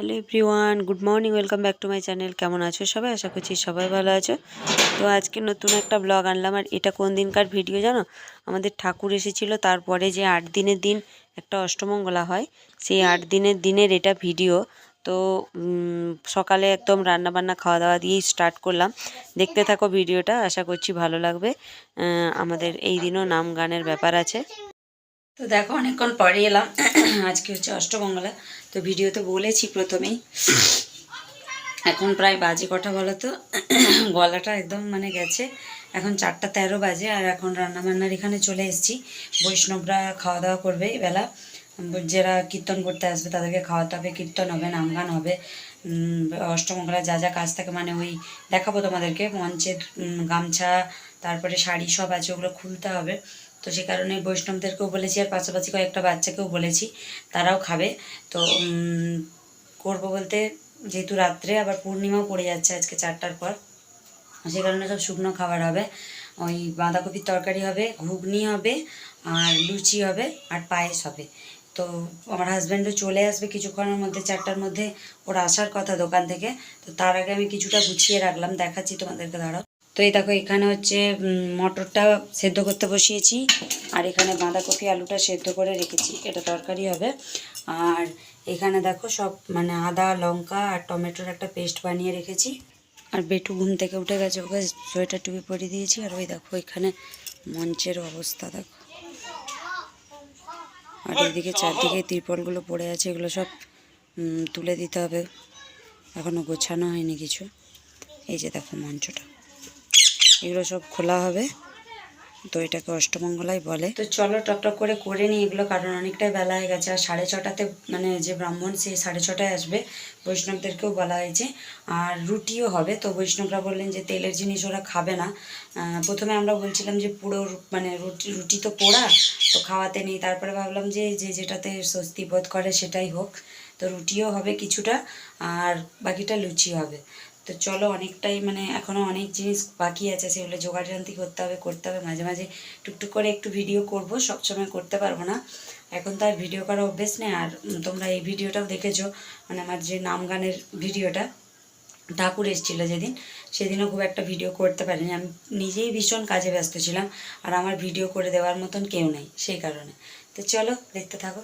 Hello everyone, good morning, welcome back to my channel. কেমন আছো সবাই? আশা করছি সবাই ভালো আছো। তো আজকে নতুন একটা ব্লগ আনলাম। আর এটা কোন দিনকার ভিডিও জানো? আমাদের ঠাকুর এসেছিলো, তারপরে যে 8 দিনের দিন একটা অষ্টমঙ্গলা হয়, সেই 8 দিনের এটা ভিডিও। তো সকালে একদম রান্নাবান্না খাওয়া দাওয়া দিয়েই স্টার্ট করলাম। দেখতে থাকো ভিডিওটা, আশা করছি ভালো লাগবে। আমাদের এই দিনও নাম গানের ব্যাপার আছে। তো দেখো অনেকক্ষণ পরে এলাম। আজকে হচ্ছে অষ্টমঙ্গলা। তো ভিডিওতে বলেছি প্রথমেই, এখন প্রায় বাজে কটা বলো তো? গলাটা একদম মানে গেছে। এখন 4:13 বাজে, আর এখন রান্নাবান্নার এখানে চলে এসেছি। বৈষ্ণবরা খাওয়া দাওয়া করবে বেলা, যারা কীর্তন করতে আসবে তাদেরকে খাওয়াতে হবে, কীর্তন হবে, নামগান হবে। অষ্টমঙ্গলা যা যা কাজ থাকে, মানে ওই দেখাবো তোমাদেরকে, মঞ্চের গামছা তারপরে শাড়ি সব আছে, ওগুলো খুলতে হবে। তো সে কারণে বৈষ্ণবদেরকেও বলেছি, আর পাশাপাশি কয়েকটা বাচ্চাকেও বলেছি, তারাও খাবে। তো করবো বলতে, যেহেতু রাত্রে আবার পূর্ণিমাও পড়ে যাচ্ছে আজকে 4টার পর, সে কারণে সব শুকনো খাবার হবে। ওই বাঁধাকপির তরকারি হবে, ঘুগনি হবে, আর লুচি হবে, আর পায়েস হবে। তো আমার হাজব্যান্ডও চলে আসবে কিছুক্ষণের মধ্যে, 4টার মধ্যে ওর আসার কথা দোকান থেকে। তো তার আগে আমি কিছুটা গুছিয়ে রাখলাম, দেখাচ্ছি তোমাদেরকে, দাঁড়াও। তো এই দেখো, এখানে হচ্ছে মটরটা সেদ্ধ করতে বসিয়েছি, আর এখানে বাঁধাকপি আলুটা সেদ্ধ করে রেখেছি, এটা তরকারি হবে। আর এখানে দেখো সব মানে আদা লঙ্কা আর টমেটোর একটা পেস্ট বানিয়ে রেখেছি। আর বেটু ঘুম থেকে উঠে গেছে, ওকে সোয়েটার টুপি পরিয়ে দিয়েছি। আর ওই দেখো এখানে মঞ্চের অবস্থা দেখো, আর এদিকে চারদিকে তিরপলগুলো পড়ে আছে, এগুলো সব তুলে দিতে হবে, এখনও গোছানো হয়নি কিছু। এই যে দেখো মঞ্চটা, এগুলো সব খোলা হবে। তো এটাকে অষ্টমঙ্গলাই বলে। তো চলো টকটক করে নিই এগুলো, কারণ অনেকটাই বেলা হয়ে গেছে। আর 6:30টাতে মানে যে ব্রাহ্মণ, সে 6:30টায় আসবে। বৈষ্ণবদেরকেও বলা হয়েছে। আর রুটিও হবে। তো বৈষ্ণবরা বললেন যে তেলের জিনিস ওরা খাবে না। প্রথমে আমরা বলছিলাম যে পুরো মানে রুটি তো পোড়া, তো খাওয়াতে নেই। তারপরে ভাবলাম যে যেটাতে স্বস্তি বোধ করে সেটাই হোক। তো রুটিও হবে কিছুটা, আর বাকিটা লুচি হবে। তো চলো, অনেকটাই মানে এখনও অনেক জিনিস বাকি আছে, সেগুলো জোগাড়যন্ত্রী করতে হবে। মাঝে মাঝে টুকটুক করে একটু ভিডিও করব, সবসময় করতে পারবো না। এখন তো আর ভিডিও করা অভ্যেস নেই। আর তোমরা এই ভিডিওটাও দেখেছো, মানে আমার যে নাম গানের ভিডিওটা, ঠাকুর এসেছিলো যেদিন, সেদিনও খুব একটা ভিডিও করতে পারিনি। আমি নিজেই ভীষণ কাজে ব্যস্ত ছিলাম, আর আমার ভিডিও করে দেওয়ার মতন কেউ নেই, সেই কারণে। তো চলো দেখতে থাকো।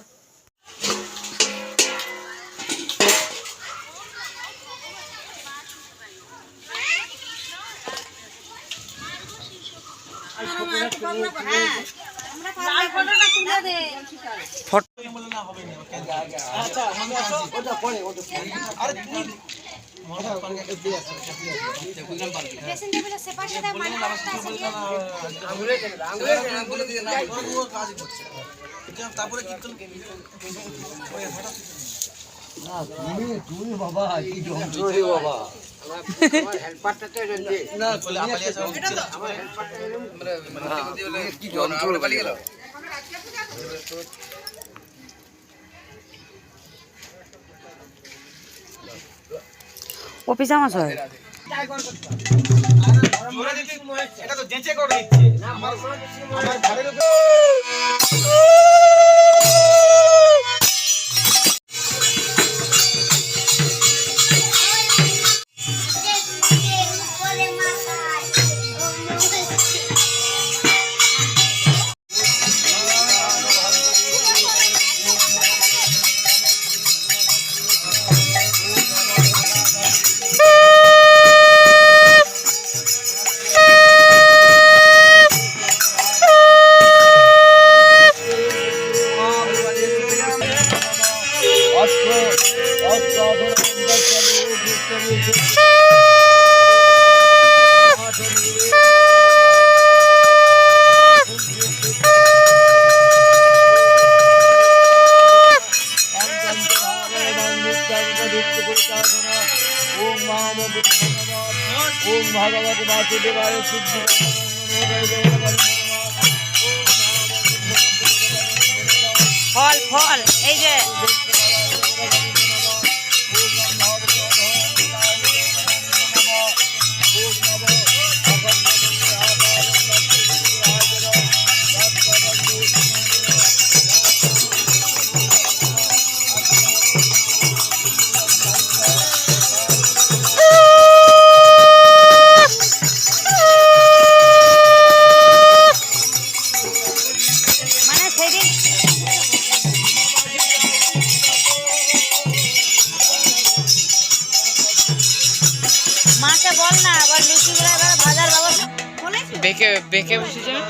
তুমি বাবা কি যন্ত্র রে বাবা, আমার হেল্পারটা তো না বলে আপালিয়া সব আমার হেল্পারটা মানে কি যন্ত্র পালিয়ে গেল। অফিস আমার হয় এটা তো জেচে করে দিচ্ছে আমার ঘরের উপরে। ओम भगवत वासुदेवाय सिद्धि ফল ফল এই যে বল না, আবার লুচিগুলো এবার ভাজার ব্যবস্থা বেঁকে বেঁকে বসেছে না?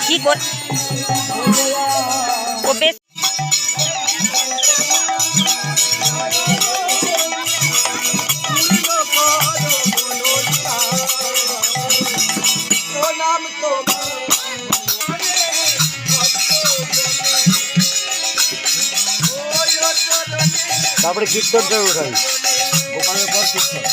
কি কর ও বেশ তারপরে কীর্তনটা উঠাই গোপালের পর কীর্তন।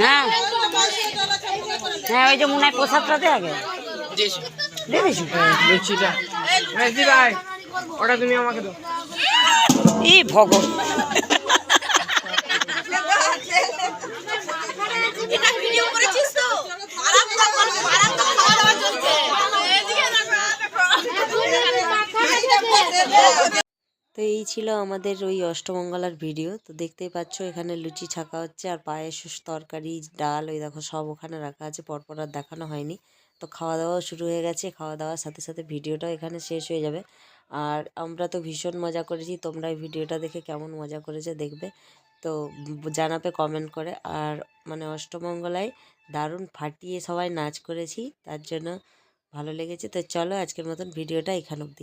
হ্যাঁ হ্যাঁ ওই যে মনে হয় প্রসাদটাতে আগে দেখেছি লুচিটা মেজদি ভাই ওটা তুমি আমাকে দাও এই ভগবান তো এই ছিল আমাদের ওই অষ্টমঙ্গলার ভিডিও। তো দেখতেই পাচ্ছ এখানে লুচি ছাকা হচ্ছে আর পায়েস তরকারি ডাল ওই দেখো সব ওখানে রাখা আছে, পরপর আর দেখানো হয়নি। তো খাওয়া দাওয়াও শুরু হয়ে গেছে, খাওয়া দাওয়ার সাথে সাথে ভিডিওটাও এখানে শেষ হয়ে যাবে। আর আমরা তো ভীষণ মজা করেছি, তোমরা এই ভিডিওটা দেখে কেমন মজা করেছে দেখবে, তো জানাবে কমেন্ট করে। আর মানে অষ্টমঙ্গলায় দারুণ ফাটিয়ে সবাই নাচ করেছি, তার জন্য ভালো লেগেছে। তো চলো আজকের মতন ভিডিওটা এখানে অবধি।